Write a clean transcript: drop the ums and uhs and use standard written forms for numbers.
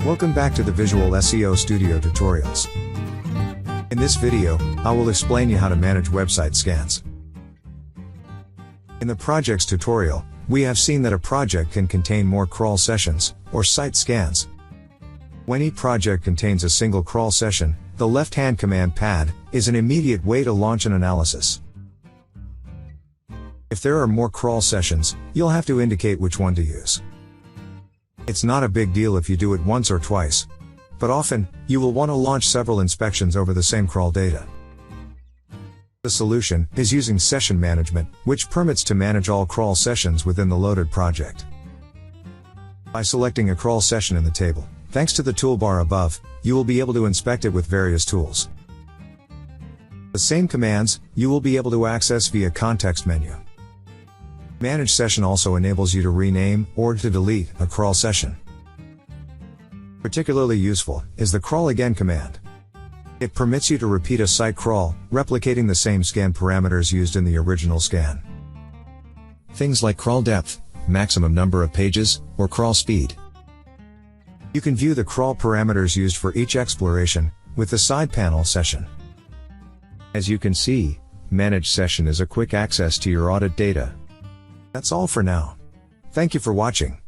Welcome back to the Visual SEO Studio tutorials. In this video, I will explain you how to manage website scans. In the projects tutorial, we have seen that a project can contain more crawl sessions, or site scans. When each project contains a single crawl session, the left-hand command pad is an immediate way to launch an analysis. If there are more crawl sessions, you'll have to indicate which one to use. It's not a big deal if you do it once or twice, but often, you will want to launch several inspections over the same crawl data. The solution is using session management, which permits to manage all crawl sessions within the loaded project. By selecting a crawl session in the table, thanks to the toolbar above, you will be able to inspect it with various tools. The same commands, you will be able to access via context menu. Manage Session also enables you to rename or to delete a crawl session. Particularly useful is the Crawl Again command. It permits you to repeat a site crawl, replicating the same scan parameters used in the original scan. Things like crawl depth, maximum number of pages, or crawl speed. You can view the crawl parameters used for each exploration with the side panel session. As you can see, Manage Session is a quick access to your audit data. That's all for now. Thank you for watching.